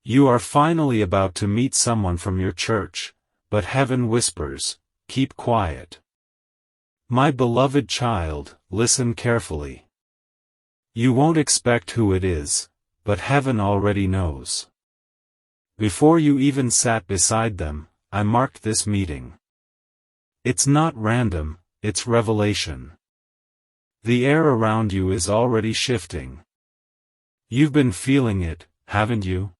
You are finally about to meet someone from your church, but heaven whispers, keep quiet. My beloved child, listen carefully. You won't expect who it is, but heaven already knows. Before you even sat beside them, I marked this meeting. It's not random, it's revelation. The air around you is already shifting. You've been feeling it, haven't you?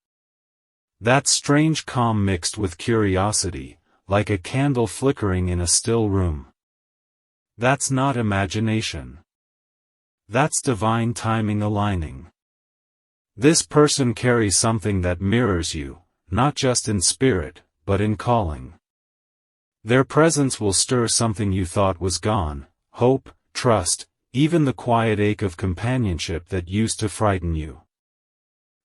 That strange calm mixed with curiosity, like a candle flickering in a still room. That's not imagination. That's divine timing aligning. This person carries something that mirrors you, not just in spirit, but in calling. Their presence will stir something you thought was gone, hope, trust, even the quiet ache of companionship that used to frighten you.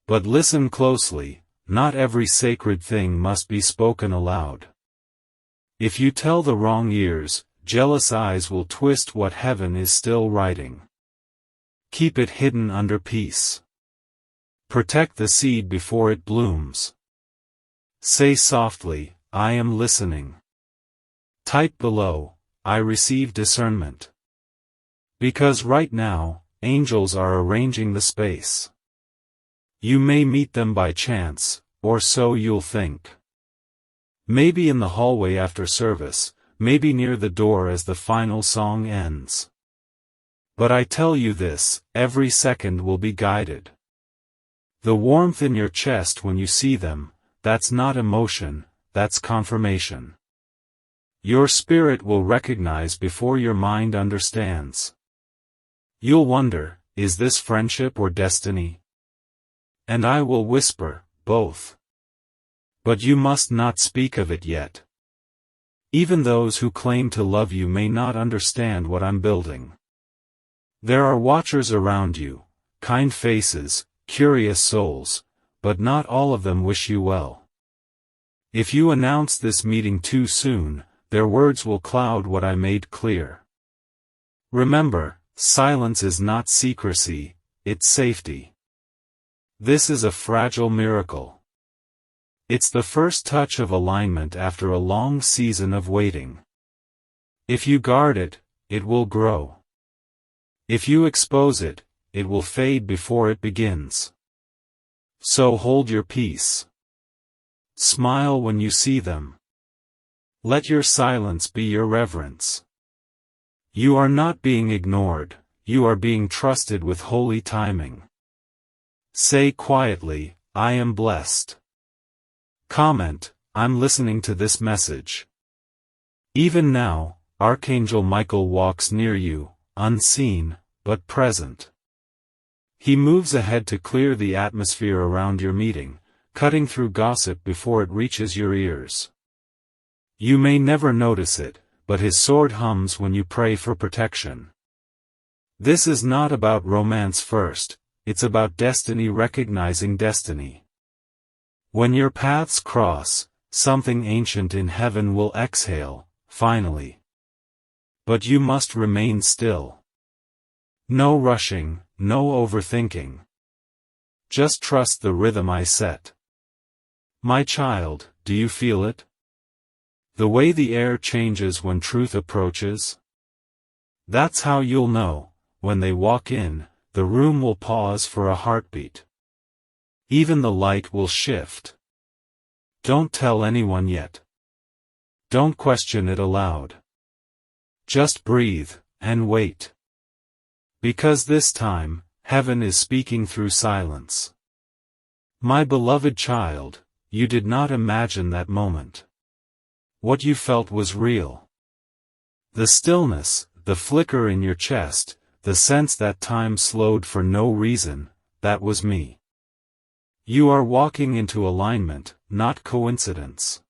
But listen closely. Not every sacred thing must be spoken aloud. If you tell the wrong ears, jealous eyes will twist what heaven is still writing. Keep it hidden under peace. Protect the seed before it blooms. Say softly, I am listening. Type below, I receive discernment. Because right now, angels are arranging the space. You may meet them by chance, or so you'll think. Maybe in the hallway after service, maybe near the door as the final song ends. But I tell you this, every second will be guided. The warmth in your chest when you see them, that's not emotion, that's confirmation. Your spirit will recognize before your mind understands. You'll wonder, is this friendship or destiny? And I will whisper, both. But you must not speak of it yet. Even those who claim to love you may not understand what I'm building. There are watchers around you, kind faces, curious souls, but not all of them wish you well. If you announce this meeting too soon, their words will cloud what I made clear. Remember, silence is not secrecy, it's safety. This is a fragile miracle. It's the first touch of alignment after a long season of waiting. If you guard it, it will grow. If you expose it, it will fade before it begins. So hold your peace. Smile when you see them. Let your silence be your reverence. You are not being ignored, you are being trusted with holy timing. Say quietly, I am blessed. Comment, I'm listening to this message. Even now, Archangel Michael walks near you, unseen, but present. He moves ahead to clear the atmosphere around your meeting, cutting through gossip before it reaches your ears. You may never notice it, but his sword hums when you pray for protection. This is not about romance first. It's about destiny recognizing destiny. When your paths cross, something ancient in heaven will exhale, finally. But you must remain still. No rushing, no overthinking. Just trust the rhythm I set. My child, do you feel it? The way the air changes when truth approaches? That's how you'll know, when they walk in. The room will pause for a heartbeat. Even the light will shift. Don't tell anyone yet. Don't question it aloud. Just breathe, and wait. Because this time, heaven is speaking through silence. My beloved child, you did not imagine that moment. What you felt was real. The stillness, the flicker in your chest, the sense that time slowed for no reason, that was me. You are walking into alignment, not coincidence.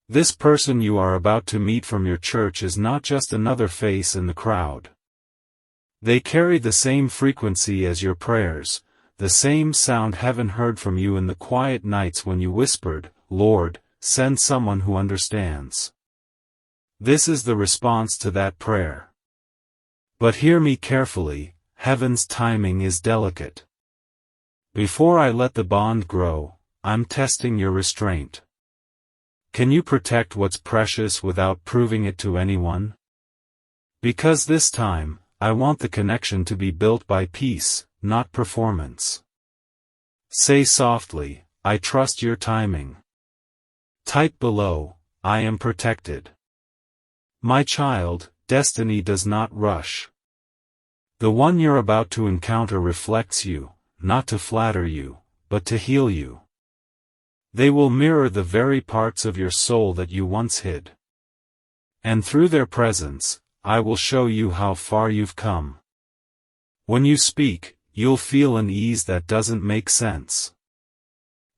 This person you are about to meet from your church is not just another face in the crowd. They carry the same frequency as your prayers, the same sound heaven heard from you in the quiet nights when you whispered, Lord, send someone who understands. This is the response to that prayer. But hear me carefully, heaven's timing is delicate. Before I let the bond grow, I'm testing your restraint. Can you protect what's precious without proving it to anyone? Because this time, I want the connection to be built by peace, not performance. Say softly, I trust your timing. Type below, I am protected. My child, destiny does not rush. The one you're about to encounter reflects you, not to flatter you, but to heal you. They will mirror the very parts of your soul that you once hid. And through their presence, I will show you how far you've come. When you speak, you'll feel an ease that doesn't make sense.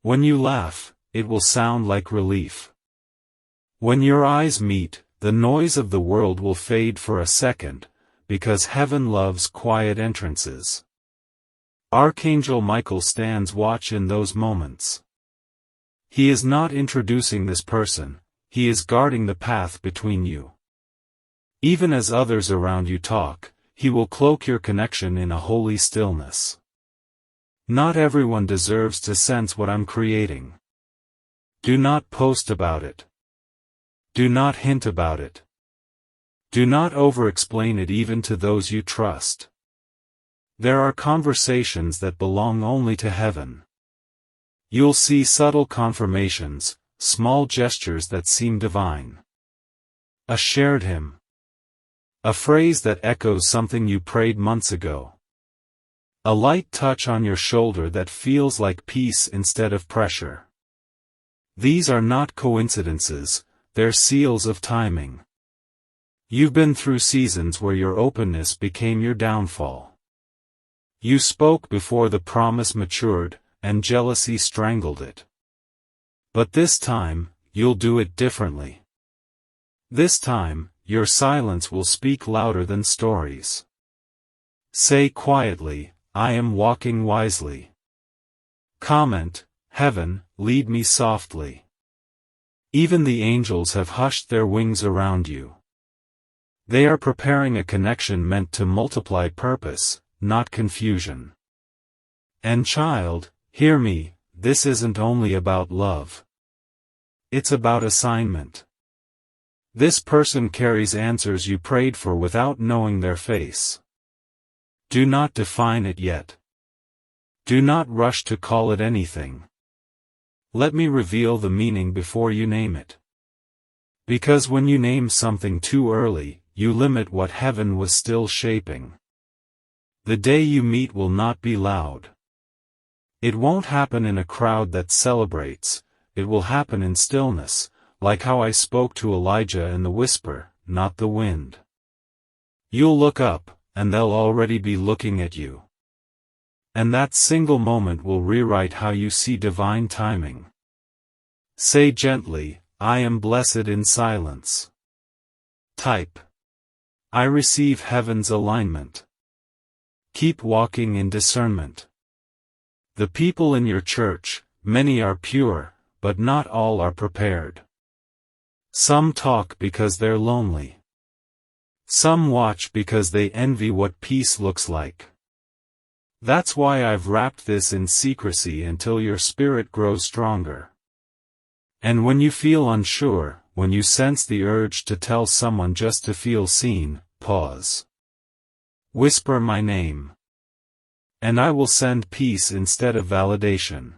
When you laugh, it will sound like relief. When your eyes meet, the noise of the world will fade for a second, because heaven loves quiet entrances. Archangel Michael stands watch in those moments. He is not introducing this person, he is guarding the path between you. Even as others around you talk, he will cloak your connection in a holy stillness. Not everyone deserves to sense what I'm creating. Do not post about it. Do not hint about it. Do not over-explain it even to those you trust. There are conversations that belong only to heaven. You'll see subtle confirmations, small gestures that seem divine. A shared hymn. A phrase that echoes something you prayed months ago. A light touch on your shoulder that feels like peace instead of pressure. These are not coincidences, they're seals of timing. You've been through seasons where your openness became your downfall. You spoke before the promise matured, and jealousy strangled it. But this time, you'll do it differently. This time, your silence will speak louder than stories. Say quietly, I am walking wisely. Comment, Heaven, lead me softly. Even the angels have hushed their wings around you. They are preparing a connection meant to multiply purpose, not confusion. And child, hear me, this isn't only about love. It's about assignment. This person carries answers you prayed for without knowing their face. Do not define it yet. Do not rush to call it anything. Let me reveal the meaning before you name it. Because when you name something too early, you limit what heaven was still shaping. The day you meet will not be loud. It won't happen in a crowd that celebrates, it will happen in stillness, like how I spoke to Elijah in the whisper, not the wind. You'll look up, and they'll already be looking at you. And that single moment will rewrite how you see divine timing. Say gently, I am blessed in silence. Type. I receive heaven's alignment. Keep walking in discernment. The people in your church, many are pure, but not all are prepared. Some talk because they're lonely. Some watch because they envy what peace looks like. That's why I've wrapped this in secrecy until your spirit grows stronger. And when you feel unsure, when you sense the urge to tell someone just to feel seen, pause. Whisper my name. And I will send peace instead of validation.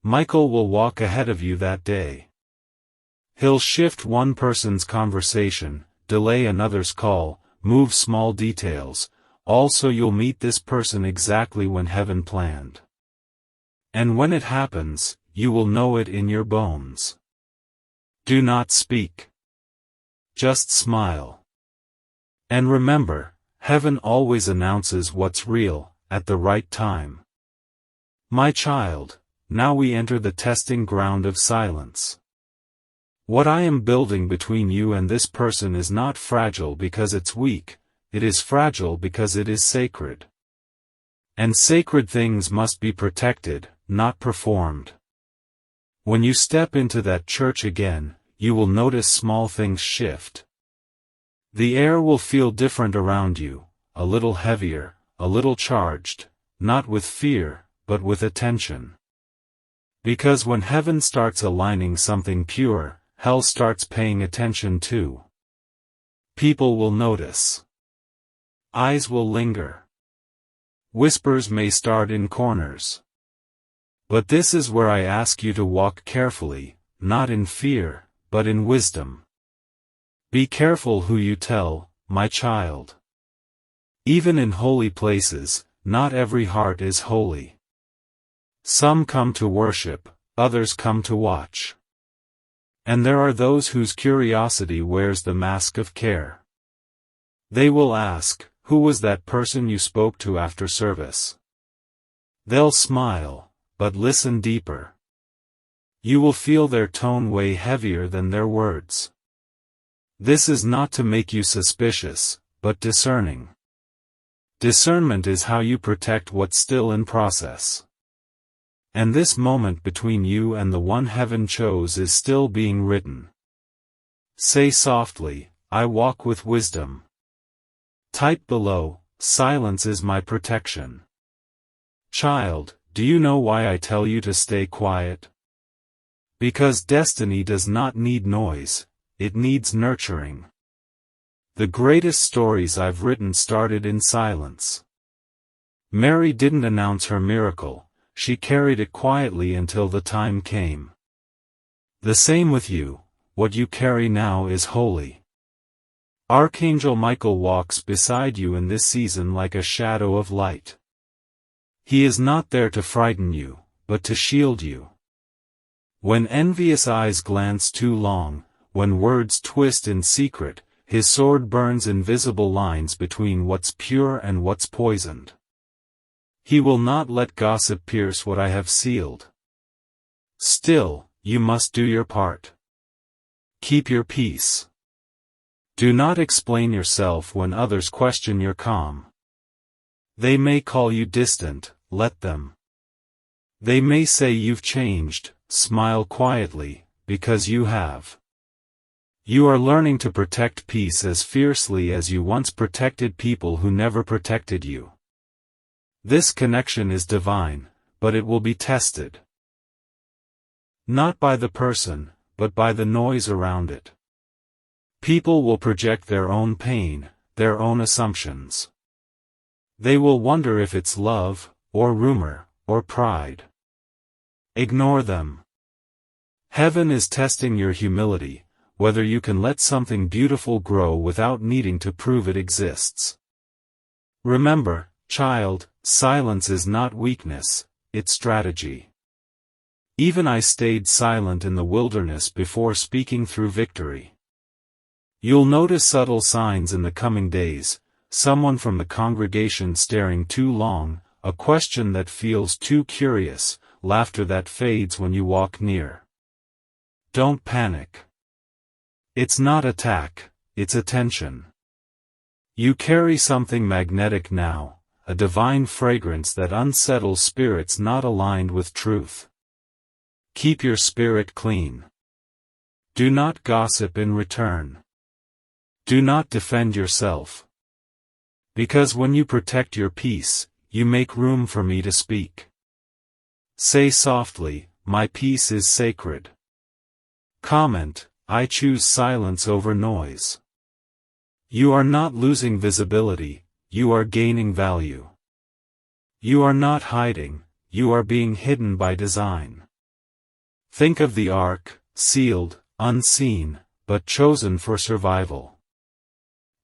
Michael will walk ahead of you that day. He'll shift one person's conversation, delay another's call, move small details. Also you'll meet this person exactly when heaven planned. And when it happens, you will know it in your bones. Do not speak. Just smile. And remember, heaven always announces what's real, at the right time. My child, now we enter the testing ground of silence. What I am building between you and this person is not fragile because it's weak. It is fragile because it is sacred. And sacred things must be protected, not performed. When you step into that church again, you will notice small things shift. The air will feel different around you, a little heavier, a little charged, not with fear, but with attention. Because when heaven starts aligning something pure, hell starts paying attention too. People will notice. Eyes will linger. Whispers may start in corners. But this is where I ask you to walk carefully, not in fear, but in wisdom. Be careful who you tell, my child. Even in holy places, not every heart is holy. Some come to worship, others come to watch. And there are those whose curiosity wears the mask of care. They will ask, "Who was that person you spoke to after service?" They'll smile, but listen deeper. You will feel their tone weigh heavier than their words. This is not to make you suspicious, but discerning. Discernment is how you protect what's still in process. And this moment between you and the one heaven chose is still being written. Say softly, "I walk with wisdom." Type below, "Silence is my protection." Child, do you know why I tell you to stay quiet? Because destiny does not need noise, it needs nurturing. The greatest stories I've written started in silence. Mary didn't announce her miracle, she carried it quietly until the time came. The same with you, what you carry now is holy. Archangel Michael walks beside you in this season like a shadow of light. He is not there to frighten you, but to shield you. When envious eyes glance too long, when words twist in secret, his sword burns invisible lines between what's pure and what's poisoned. He will not let gossip pierce what I have sealed. Still, you must do your part. Keep your peace. Do not explain yourself when others question your calm. They may call you distant, let them. They may say you've changed, smile quietly, because you have. You are learning to protect peace as fiercely as you once protected people who never protected you. This connection is divine, but it will be tested. Not by the person, but by the noise around it. People will project their own pain, their own assumptions. They will wonder if it's love, or rumor, or pride. Ignore them. Heaven is testing your humility, whether you can let something beautiful grow without needing to prove it exists. Remember, child, silence is not weakness, it's strategy. Even I stayed silent in the wilderness before speaking through victory. You'll notice subtle signs in the coming days, someone from the congregation staring too long, a question that feels too curious, laughter that fades when you walk near. Don't panic. It's not attack, it's attention. You carry something magnetic now, a divine fragrance that unsettles spirits not aligned with truth. Keep your spirit clean. Do not gossip in return. Do not defend yourself. Because when you protect your peace, you make room for me to speak. Say softly, "My peace is sacred." Comment, "I choose silence over noise." You are not losing visibility, you are gaining value. You are not hiding, you are being hidden by design. Think of the ark, sealed, unseen, but chosen for survival.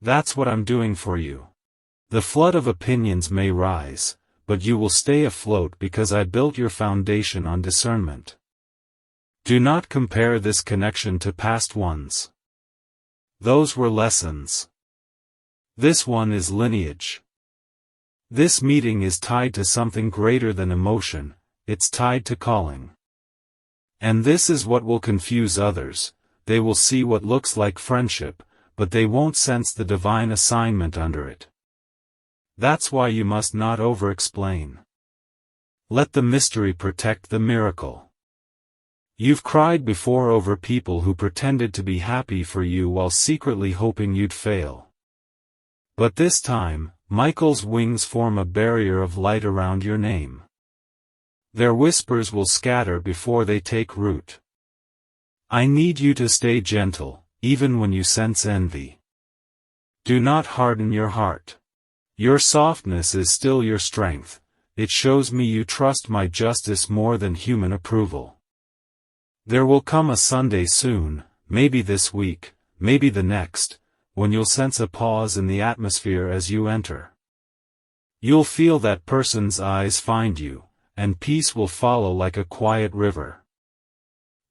That's what I'm doing for you. The flood of opinions may rise, but you will stay afloat because I built your foundation on discernment. Do not compare this connection to past ones. Those were lessons. This one is lineage. This meeting is tied to something greater than emotion, it's tied to calling. And this is what will confuse others, they will see what looks like friendship, but they won't sense the divine assignment under it. That's why you must not over-explain. Let the mystery protect the miracle. You've cried before over people who pretended to be happy for you while secretly hoping you'd fail. But this time, Michael's wings form a barrier of light around your name. Their whispers will scatter before they take root. I need you to stay gentle, even when you sense envy. Do not harden your heart. Your softness is still your strength. It shows me you trust my justice more than human approval. There will come a Sunday soon, maybe this week, maybe the next, when you'll sense a pause in the atmosphere as you enter. You'll feel that person's eyes find you, and peace will follow like a quiet river.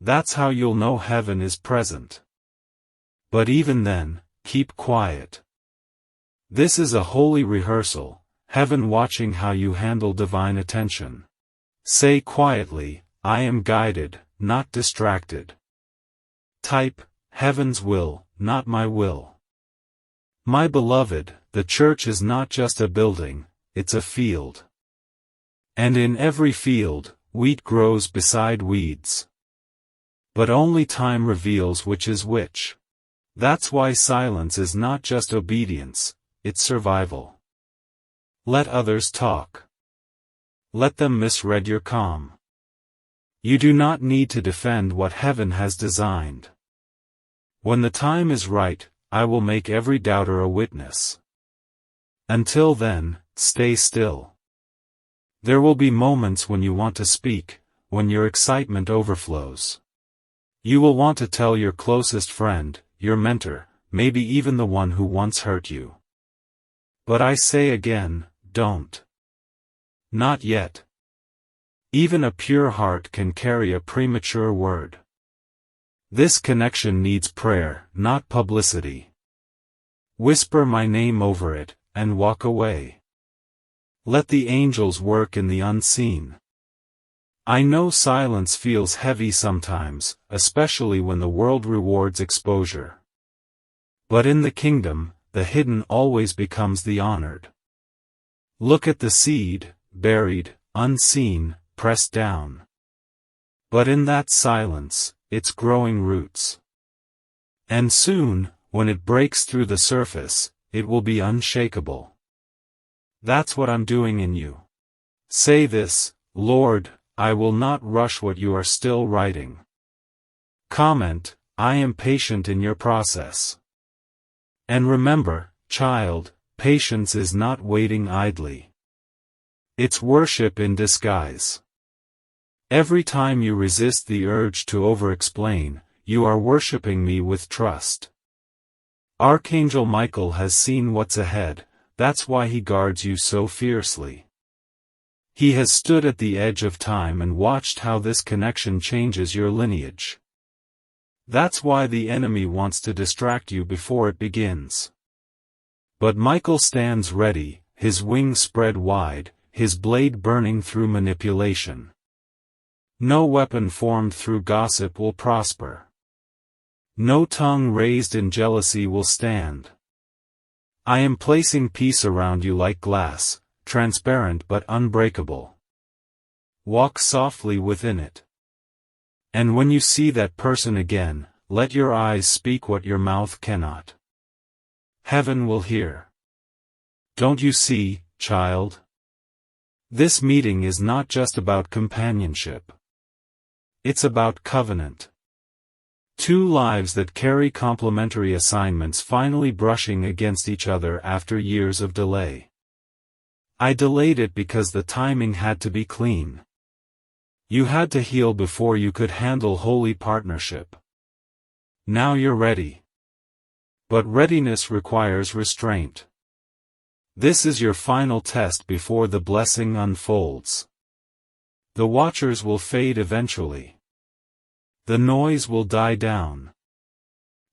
That's how you'll know heaven is present. But even then, keep quiet. This is a holy rehearsal, heaven watching how you handle divine attention. Say quietly, I am guided, not distracted. Type, heaven's will, not my will. My beloved, the church is not just a building, it's a field. And in every field, wheat grows beside weeds. But only time reveals which is which. That's why silence is not just obedience, it's survival. Let others talk. Let them misread your calm. You do not need to defend what heaven has designed. When the time is right, I will make every doubter a witness. Until then, stay still. There will be moments when you want to speak, when your excitement overflows. You will want to tell your closest friend, your mentor, maybe even the one who once hurt you. But I say again, don't. Not yet. Even a pure heart can carry a premature word. This connection needs prayer, not publicity. Whisper my name over it, and walk away. Let the angels work in the unseen. I know silence feels heavy sometimes, especially when the world rewards exposure. But in the kingdom, the hidden always becomes the honored. Look at the seed, buried, unseen, pressed down. But in that silence, it's growing roots. And soon, when it breaks through the surface, it will be unshakable. That's what I'm doing in you. Say this, Lord, I will not rush what you are still writing. Comment, I am patient in your process. And remember, child, patience is not waiting idly. It's worship in disguise. Every time you resist the urge to over-explain, you are worshiping me with trust. Archangel Michael has seen what's ahead, that's why he guards you so fiercely. He has stood at the edge of time and watched how this connection changes your lineage. That's why the enemy wants to distract you before it begins. But Michael stands ready, his wings spread wide, his blade burning through manipulation. No weapon formed through gossip will prosper. No tongue raised in jealousy will stand. I am placing peace around you like glass, transparent but unbreakable. Walk softly within it. And when you see that person again, let your eyes speak what your mouth cannot. Heaven will hear. Don't you see, child? This meeting is not just about companionship. It's about covenant. Two lives that carry complementary assignments finally brushing against each other after years of delay. I delayed it because the timing had to be clean. You had to heal before you could handle holy partnership. Now you're ready. But readiness requires restraint. This is your final test before the blessing unfolds. The watchers will fade eventually. The noise will die down.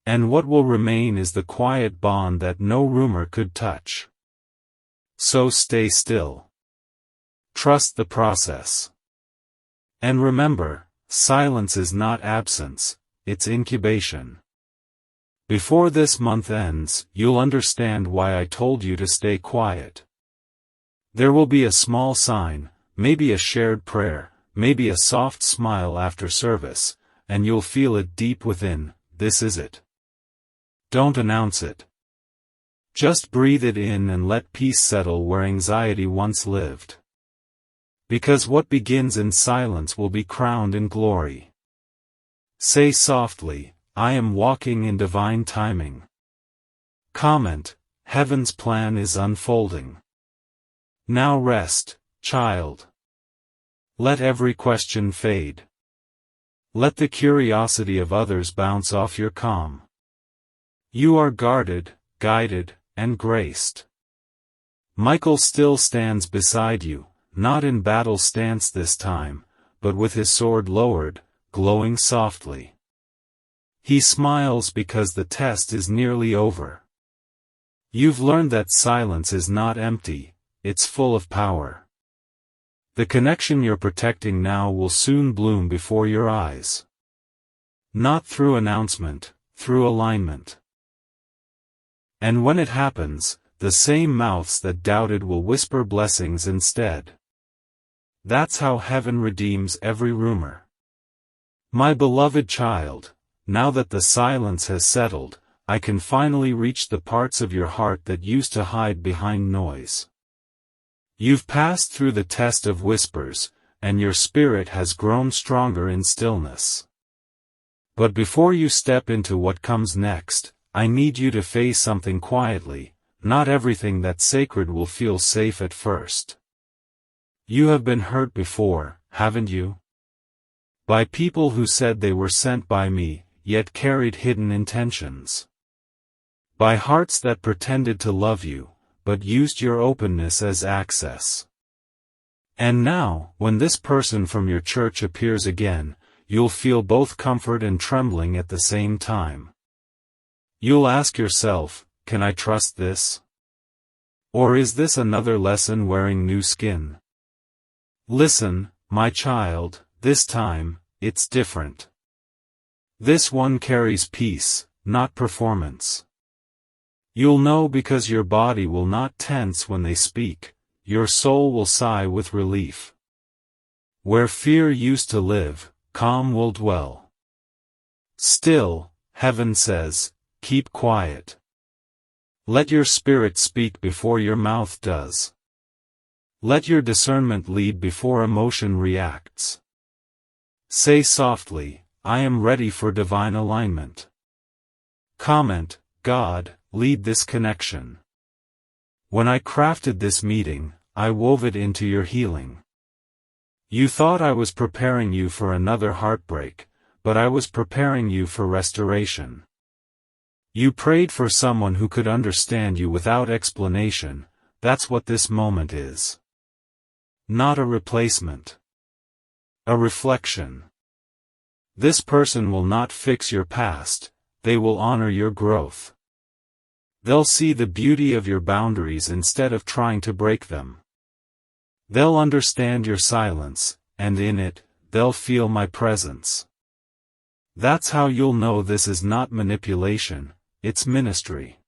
And what will remain is the quiet bond that no rumor could touch. So stay still. Trust the process. And remember, silence is not absence, it's incubation. Before this month ends, you'll understand why I told you to stay quiet. There will be a small sign, maybe a shared prayer, maybe a soft smile after service, and you'll feel it deep within, this is it. Don't announce it. Just breathe it in and let peace settle where anxiety once lived. Because what begins in silence will be crowned in glory. Say softly, I am walking in divine timing. Comment, heaven's plan is unfolding. Now rest, child. Let every question fade. Let the curiosity of others bounce off your calm. You are guarded, guided, and graced. Michael still stands beside you, not in battle stance this time, but with his sword lowered, glowing softly. He smiles because the test is nearly over. You've learned that silence is not empty, it's full of power. The connection you're protecting now will soon bloom before your eyes. Not through announcement, through alignment. And when it happens, the same mouths that doubted will whisper blessings instead. That's how heaven redeems every rumor. My beloved child, now that the silence has settled, I can finally reach the parts of your heart that used to hide behind noise. You've passed through the test of whispers, and your spirit has grown stronger in stillness. But before you step into what comes next, I need you to face something quietly. Not everything that's sacred will feel safe at first. You have been hurt before, haven't you? By people who said they were sent by me, yet carried hidden intentions. By hearts that pretended to love you, but used your openness as access. And now, when this person from your church appears again, you'll feel both comfort and trembling at the same time. You'll ask yourself, can I trust this? Or is this another lesson wearing new skin? Listen, my child, this time, it's different. This one carries peace, not performance. You'll know because your body will not tense when they speak, your soul will sigh with relief. Where fear used to live, calm will dwell. Still, heaven says, keep quiet. Let your spirit speak before your mouth does. Let your discernment lead before emotion reacts. Say softly, I am ready for divine alignment. Comment, God, lead this connection. When I crafted this meeting, I wove it into your healing. You thought I was preparing you for another heartbreak, but I was preparing you for restoration. You prayed for someone who could understand you without explanation. That's what this moment is. Not a replacement. A reflection. This person will not fix your past, they will honor your growth. They'll see the beauty of your boundaries instead of trying to break them. They'll understand your silence, and in it, they'll feel my presence. That's how you'll know this is not manipulation, it's ministry.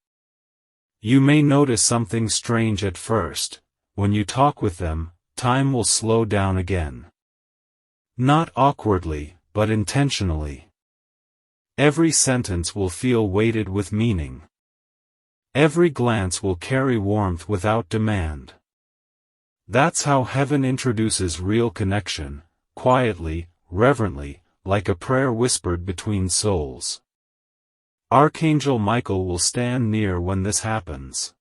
You may notice something strange at first. When you talk with them, time will slow down again. Not awkwardly, but intentionally. Every sentence will feel weighted with meaning. Every glance will carry warmth without demand. That's how heaven introduces real connection, quietly, reverently, like a prayer whispered between souls. Archangel Michael will stand near when this happens.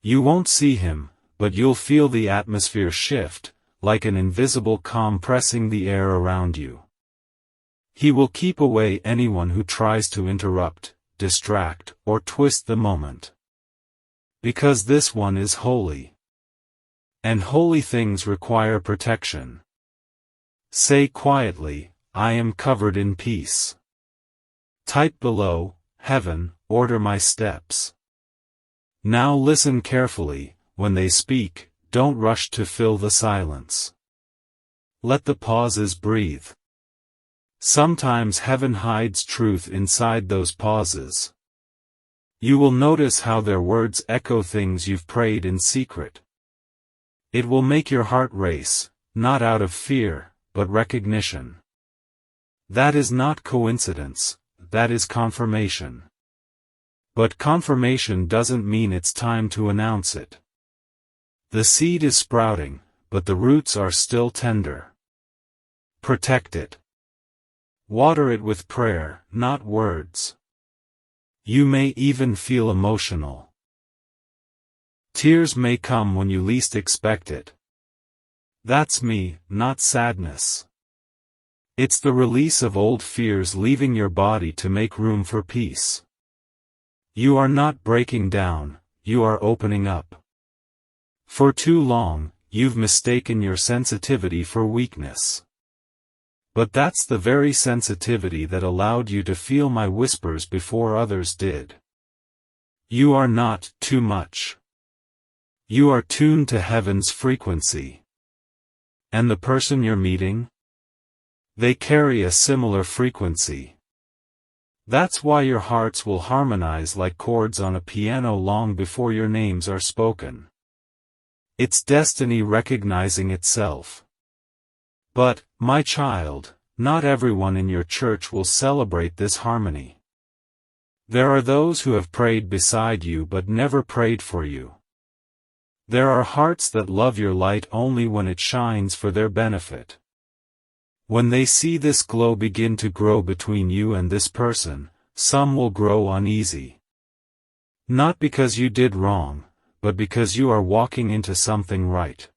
You won't see him, but you'll feel the atmosphere shift, like an invisible calm pressing the air around you. He will keep away anyone who tries to interrupt, distract, or twist the moment. Because this one is holy. And holy things require protection. Say quietly, I am covered in peace. Type below, Heaven, order my steps. Now listen carefully, when they speak, don't rush to fill the silence. Let the pauses breathe. Sometimes heaven hides truth inside those pauses. You will notice how their words echo things you've prayed in secret. It will make your heart race, not out of fear, but recognition. That is not coincidence, that is confirmation. But confirmation doesn't mean it's time to announce it. The seed is sprouting, but the roots are still tender. Protect it. Water it with prayer, not words. You may even feel emotional. Tears may come when you least expect it. That's me, not sadness. It's the release of old fears leaving your body to make room for peace. You are not breaking down, you are opening up. For too long, you've mistaken your sensitivity for weakness. But that's the very sensitivity that allowed you to feel my whispers before others did. You are not too much. You are tuned to heaven's frequency. And the person you're meeting? They carry a similar frequency. That's why your hearts will harmonize like chords on a piano long before your names are spoken. It's destiny recognizing itself. But, my child, not everyone in your church will celebrate this harmony. There are those who have prayed beside you but never prayed for you. There are hearts that love your light only when it shines for their benefit. When they see this glow begin to grow between you and this person, some will grow uneasy. Not because you did wrong, but because you are walking into something right.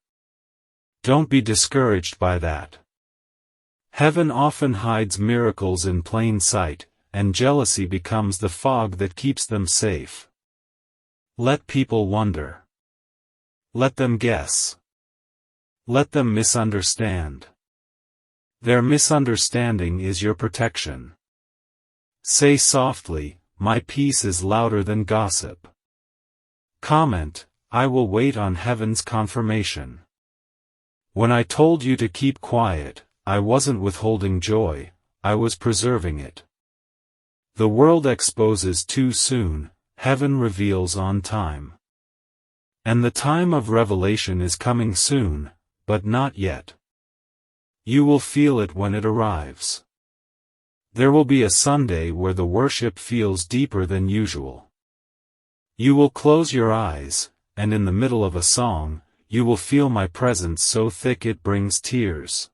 Don't be discouraged by that. Heaven often hides miracles in plain sight, and jealousy becomes the fog that keeps them safe. Let people wonder. Let them guess. Let them misunderstand. Their misunderstanding is your protection. Say softly, my peace is louder than gossip. Comment, I will wait on heaven's confirmation. When I told you to keep quiet, I wasn't withholding joy, I was preserving it. The world exposes too soon, heaven reveals on time. And the time of revelation is coming soon, but not yet. You will feel it when it arrives. There will be a Sunday where the worship feels deeper than usual. You will close your eyes, and in the middle of a song, you will feel my presence so thick it brings tears.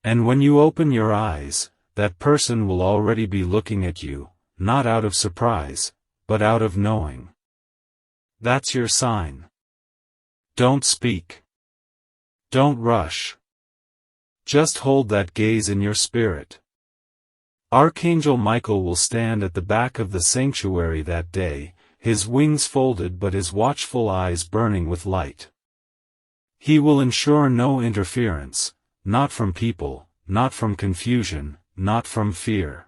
And when you open your eyes, that person will already be looking at you, not out of surprise, but out of knowing. That's your sign. Don't speak. Don't rush. Just hold that gaze in your spirit. Archangel Michael will stand at the back of the sanctuary that day, his wings folded but his watchful eyes burning with light. He will ensure no interference, not from people, not from confusion, not from fear.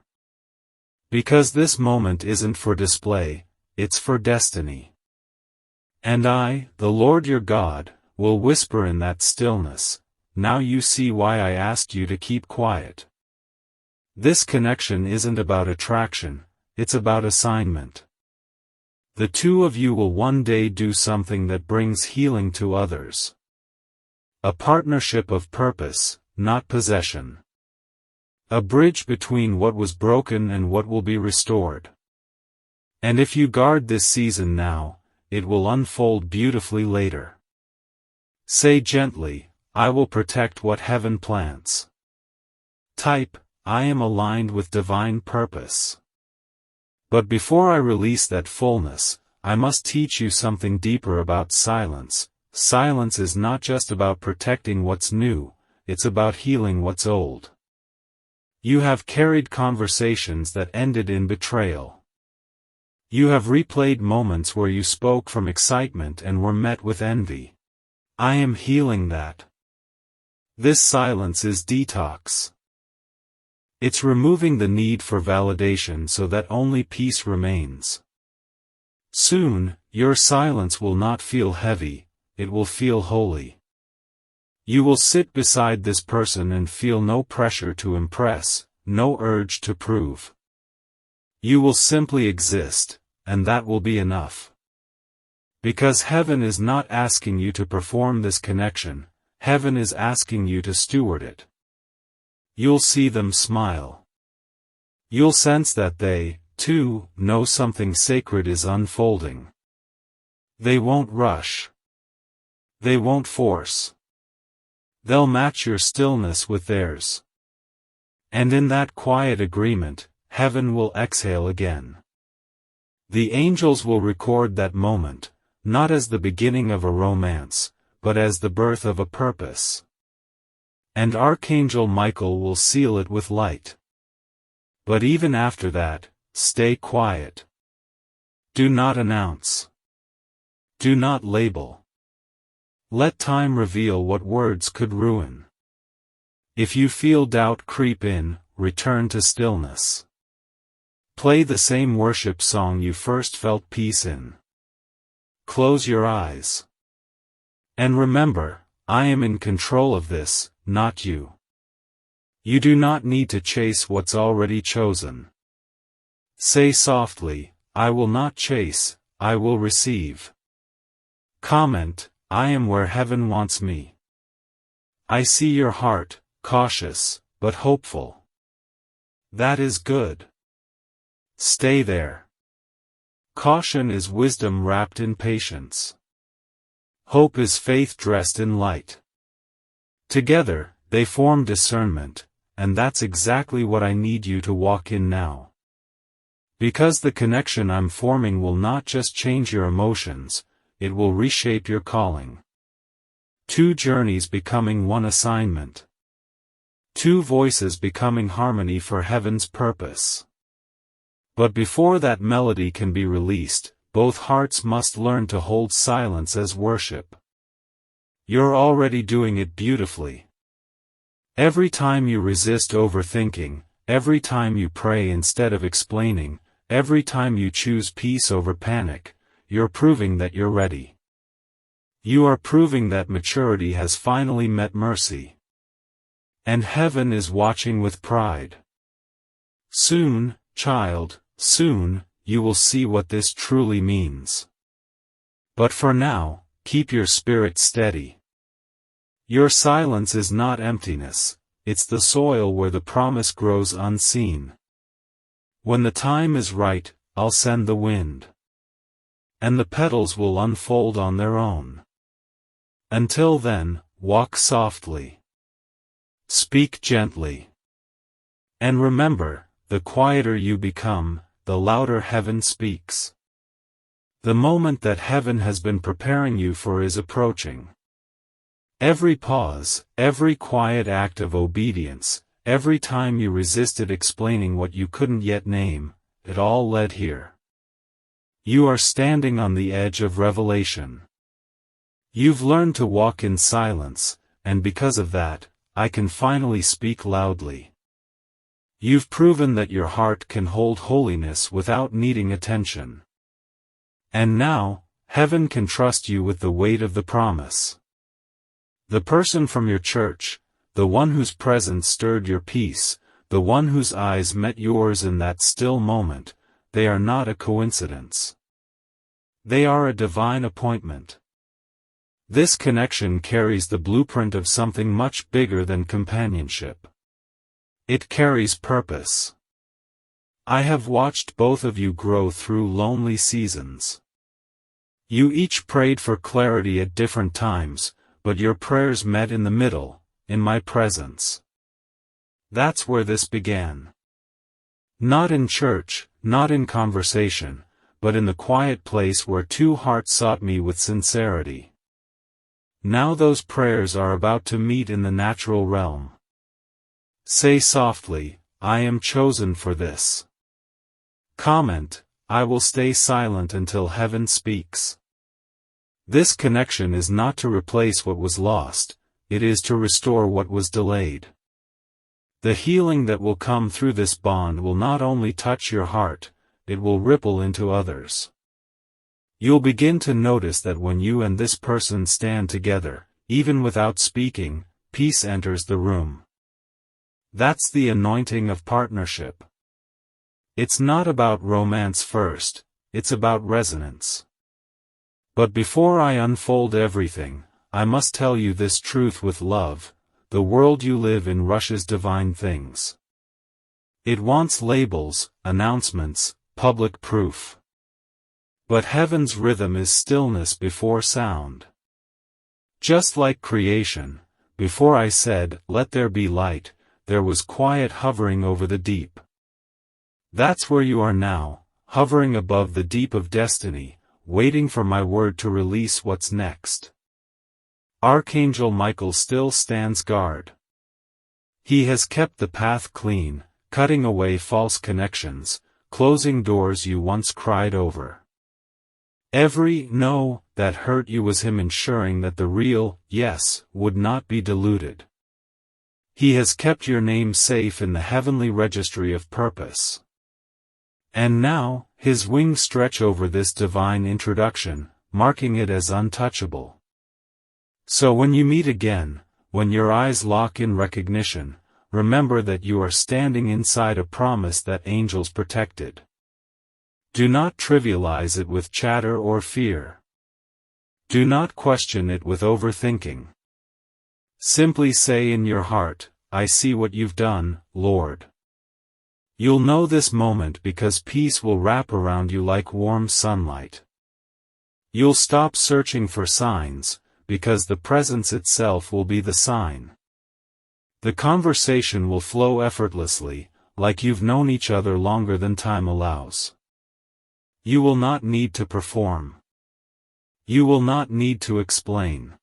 Because this moment isn't for display, it's for destiny. And I, the Lord your God, will whisper in that stillness, now you see why I asked you to keep quiet. This connection isn't about attraction, it's about assignment. The two of you will one day do something that brings healing to others. A partnership of purpose, not possession. A bridge between what was broken and what will be restored. And if you guard this season now, it will unfold beautifully later. Say gently, I will protect what heaven plants. Type, I am aligned with divine purpose. But before I release that fullness, I must teach you something deeper about silence. Silence is not just about protecting what's new, it's about healing what's old. You have carried conversations that ended in betrayal. You have replayed moments where you spoke from excitement and were met with envy. I am healing that. This silence is detox. It's removing the need for validation so that only peace remains. Soon, your silence will not feel heavy, it will feel holy. You will sit beside this person and feel no pressure to impress, no urge to prove. You will simply exist, and that will be enough. Because heaven is not asking you to perform this connection, heaven is asking you to steward it. You'll see them smile. You'll sense that they, too, know something sacred is unfolding. They won't rush. They won't force. They'll match your stillness with theirs. And in that quiet agreement, heaven will exhale again. The angels will record that moment, not as the beginning of a romance, but as the birth of a purpose. And Archangel Michael will seal it with light. But even after that, stay quiet. Do not announce. Do not label. Let time reveal what words could ruin. If you feel doubt creep in, return to stillness. Play the same worship song you first felt peace in. Close your eyes. And remember, I am in control of this, not you. You do not need to chase what's already chosen. Say softly, I will not chase, I will receive. Comment, I am where heaven wants me. I see your heart, cautious, but hopeful. That is good. Stay there. Caution is wisdom wrapped in patience. Hope is faith dressed in light. Together, they form discernment, and that's exactly what I need you to walk in now. Because the connection I'm forming will not just change your emotions, it will reshape your calling. Two journeys becoming one assignment. Two voices becoming harmony for heaven's purpose. But before that melody can be released, both hearts must learn to hold silence as worship. You're already doing it beautifully. Every time you resist overthinking, every time you pray instead of explaining, every time you choose peace over panic, you're proving that you're ready. You are proving that maturity has finally met mercy. And heaven is watching with pride. Soon, child, soon, you will see what this truly means. But for now, keep your spirit steady. Your silence is not emptiness, it's the soil where the promise grows unseen. When the time is right, I'll send the wind. And the petals will unfold on their own. Until then, walk softly. Speak gently. And remember, the quieter you become, the louder heaven speaks. The moment that heaven has been preparing you for is approaching. Every pause, every quiet act of obedience, every time you resisted explaining what you couldn't yet name, it all led here. You are standing on the edge of revelation. You've learned to walk in silence, and because of that, I can finally speak loudly. You've proven that your heart can hold holiness without needing attention. And now, heaven can trust you with the weight of the promise. The person from your church, the one whose presence stirred your peace, the one whose eyes met yours in that still moment, they are not a coincidence. They are a divine appointment. This connection carries the blueprint of something much bigger than companionship. It carries purpose. I have watched both of you grow through lonely seasons. You each prayed for clarity at different times, but your prayers met in the middle, in my presence. That's where this began. Not in church, not in conversation, but in the quiet place where two hearts sought me with sincerity. Now those prayers are about to meet in the natural realm. Say softly, I am chosen for this. Comment, I will stay silent until heaven speaks. This connection is not to replace what was lost, it is to restore what was delayed. The healing that will come through this bond will not only touch your heart, it will ripple into others. You'll begin to notice that when you and this person stand together, even without speaking, peace enters the room. That's the anointing of partnership. It's not about romance first, it's about resonance. But before I unfold everything, I must tell you this truth with love: the world you live in rushes divine things. It wants labels, announcements, public proof. But heaven's rhythm is stillness before sound. Just like creation, before I said, "Let there be light," there was quiet hovering over the deep. That's where you are now, hovering above the deep of destiny, waiting for my word to release what's next. Archangel Michael still stands guard. He has kept the path clean, cutting away false connections, closing doors you once cried over. Every "no" that hurt you was him ensuring that the real "yes" would not be diluted. He has kept your name safe in the heavenly registry of purpose. And now, his wings stretch over this divine introduction, marking it as untouchable. So when you meet again, when your eyes lock in recognition, remember that you are standing inside a promise that angels protected. Do not trivialize it with chatter or fear. Do not question it with overthinking. Simply say in your heart, "I see what you've done, Lord." You'll know this moment because peace will wrap around you like warm sunlight. You'll stop searching for signs, because the presence itself will be the sign. The conversation will flow effortlessly, like you've known each other longer than time allows. You will not need to perform. You will not need to explain.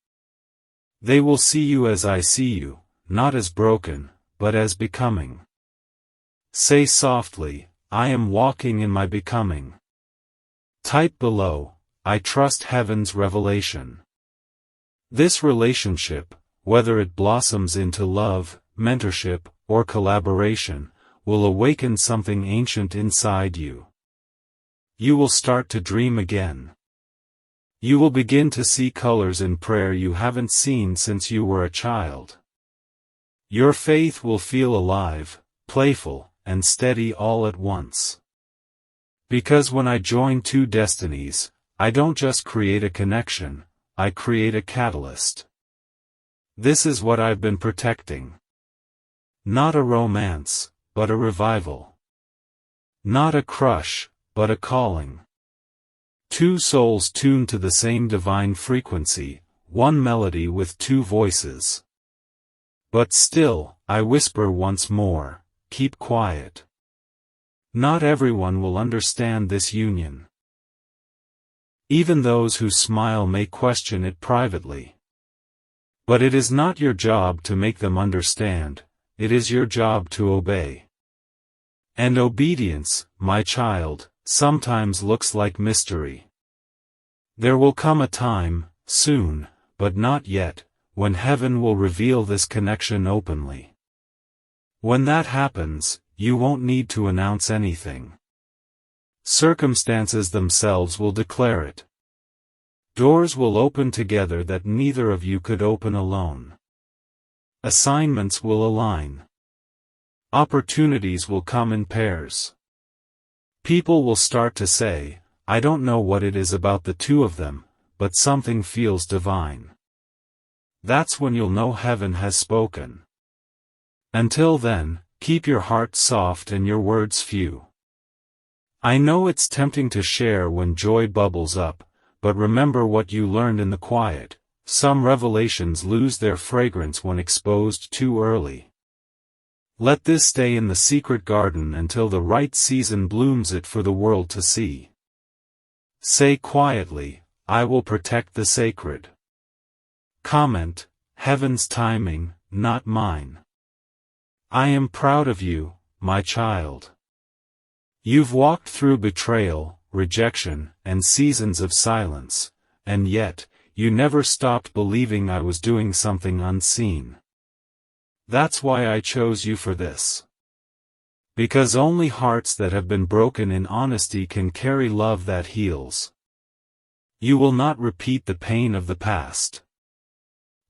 They will see you as I see you, not as broken, but as becoming. Say softly, "I am walking in my becoming." Type below, "I trust heaven's revelation." This relationship, whether it blossoms into love, mentorship, or collaboration, will awaken something ancient inside you. You will start to dream again. You will begin to see colors in prayer you haven't seen since you were a child. Your faith will feel alive, playful, and steady all at once. Because when I join two destinies, I don't just create a connection, I create a catalyst. This is what I've been protecting. Not a romance, but a revival. Not a crush, but a calling. Two souls tuned to the same divine frequency, one melody with two voices. But still, I whisper once more, keep quiet. Not everyone will understand this union. Even those who smile may question it privately. But it is not your job to make them understand, it is your job to obey. And obedience, my child, sometimes looks like mystery. There will come a time, soon, but not yet, when heaven will reveal this connection openly. When that happens, you won't need to announce anything. Circumstances themselves will declare it. Doors will open together that neither of you could open alone. Assignments will align. Opportunities will come in pairs. People will start to say, "I don't know what it is about the two of them, but something feels divine." That's when you'll know heaven has spoken. Until then, keep your heart soft and your words few. I know it's tempting to share when joy bubbles up, but remember what you learned in the quiet. Some revelations lose their fragrance when exposed too early. Let this stay in the secret garden until the right season blooms it for the world to see. Say quietly, "I will protect the sacred." Comment, "Heaven's timing, not mine." I am proud of you, my child. You've walked through betrayal, rejection, and seasons of silence, and yet, you never stopped believing I was doing something unseen. That's why I chose you for this. Because only hearts that have been broken in honesty can carry love that heals. You will not repeat the pain of the past.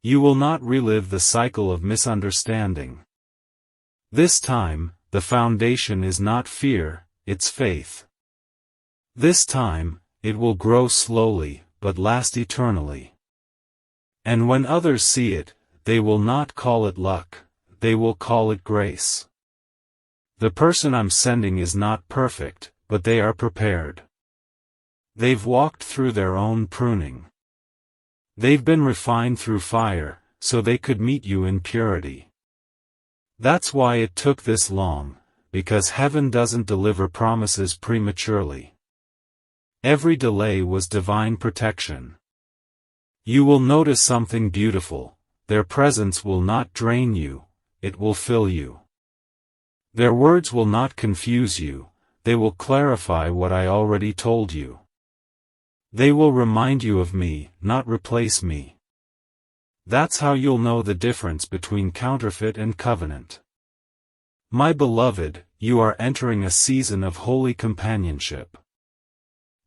You will not relive the cycle of misunderstanding. This time, the foundation is not fear, it's faith. This time, it will grow slowly, but last eternally. And when others see it, they will not call it luck, they will call it grace. The person I'm sending is not perfect, but they are prepared. They've walked through their own pruning. They've been refined through fire, so they could meet you in purity. That's why it took this long, because heaven doesn't deliver promises prematurely. Every delay was divine protection. You will notice something beautiful: their presence will not drain you, it will fill you. Their words will not confuse you, they will clarify what I already told you. They will remind you of me, not replace me. That's how you'll know the difference between counterfeit and covenant. My beloved, you are entering a season of holy companionship.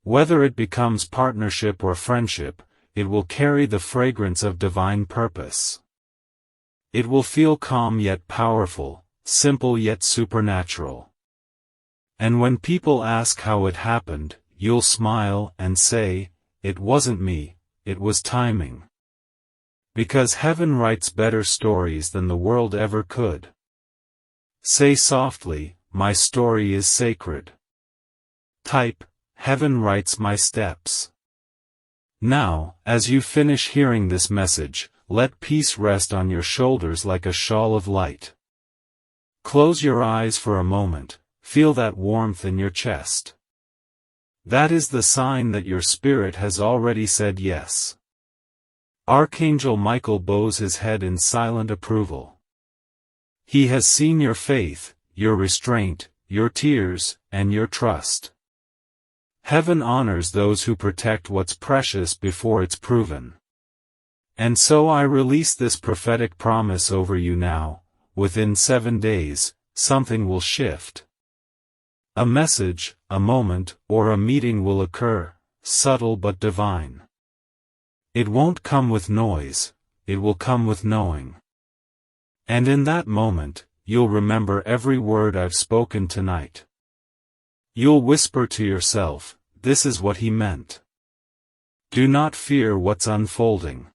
Whether it becomes partnership or friendship, it will carry the fragrance of divine purpose. It will feel calm yet powerful, simple yet supernatural. And when people ask how it happened, you'll smile and say, "It wasn't me, it was timing." Because heaven writes better stories than the world ever could. Say softly, "My story is sacred." Type, "Heaven writes my steps." Now, as you finish hearing this message, let peace rest on your shoulders like a shawl of light. Close your eyes for a moment, feel that warmth in your chest. That is the sign that your spirit has already said yes. Archangel Michael bows his head in silent approval. He has seen your faith, your restraint, your tears, and your trust. Heaven honors those who protect what's precious before it's proven. And so I release this prophetic promise over you now: within 7 days, something will shift. A message, a moment, or a meeting will occur, subtle but divine. It won't come with noise, it will come with knowing. And in that moment, you'll remember every word I've spoken tonight. You'll whisper to yourself, "This is what he meant." Do not fear what's unfolding.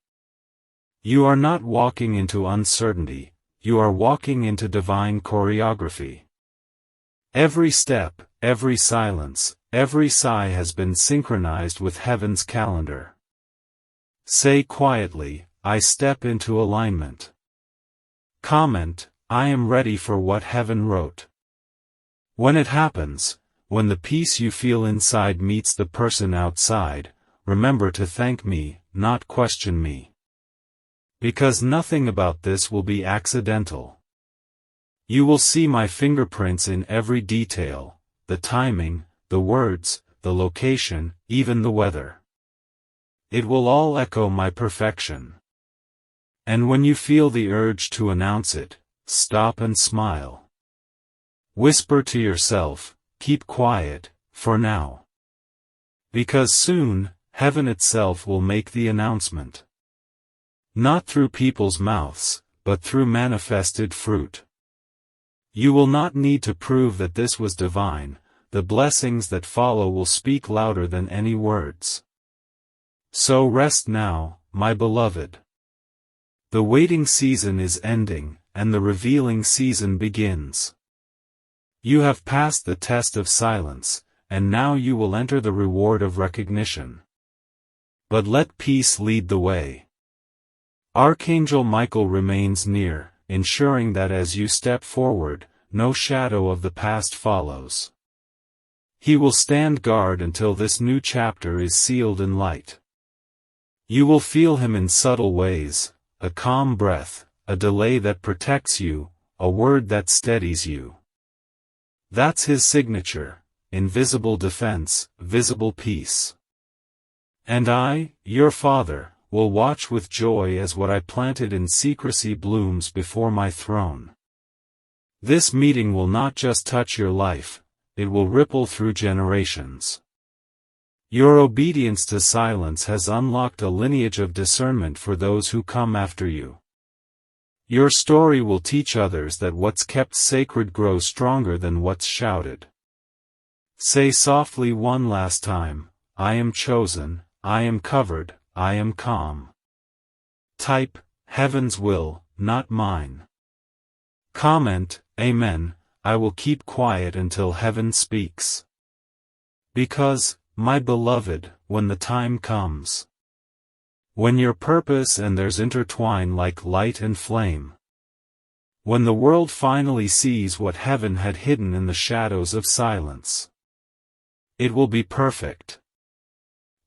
You are not walking into uncertainty, you are walking into divine choreography. Every step, every silence, every sigh has been synchronized with heaven's calendar. Say quietly, "I step into alignment." Comment, "I am ready for what heaven wrote." When it happens, when the peace you feel inside meets the person outside, remember to thank me, not question me. Because nothing about this will be accidental. You will see my fingerprints in every detail: the timing, the words, the location, even the weather. It will all echo my perfection. And when you feel the urge to announce it, stop and smile. Whisper to yourself, "Keep quiet, for now." Because soon, heaven itself will make the announcement. Not through people's mouths, but through manifested fruit. You will not need to prove that this was divine, the blessings that follow will speak louder than any words. So rest now, my beloved. The waiting season is ending, and the revealing season begins. You have passed the test of silence, and now you will enter the reward of recognition. But let peace lead the way. Archangel Michael remains near, ensuring that as you step forward, no shadow of the past follows. He will stand guard until this new chapter is sealed in light. You will feel him in subtle ways: a calm breath, a delay that protects you, a word that steadies you. That's his signature: invisible defense, visible peace. And I, your Father, will watch with joy as what I planted in secrecy blooms before my throne. This meeting will not just touch your life, it will ripple through generations. Your obedience to silence has unlocked a lineage of discernment for those who come after you. Your story will teach others that what's kept sacred grows stronger than what's shouted. Say softly one last time, "I am chosen, I am covered, I am calm." Type, "Heaven's will, not mine." Comment, "Amen, I will keep quiet until heaven speaks." Because, my beloved, when the time comes, When your purpose and theirs intertwine like light and flame. When the world finally sees what heaven had hidden in the shadows of silence. It will be perfect.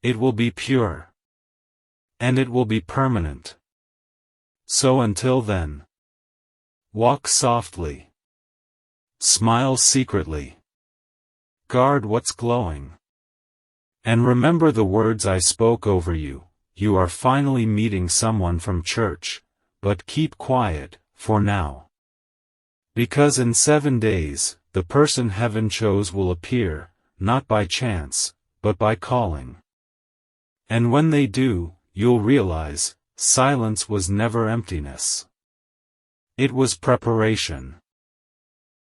It will be pure. And it will be permanent. So until then, walk softly. Smile secretly. Guard what's glowing. And remember the words I spoke over you. You are finally meeting someone from church, but keep quiet, for now. Because in 7 days, the person heaven chose will appear, not by chance, but by calling. And when they do, you'll realize, silence was never emptiness. It was preparation.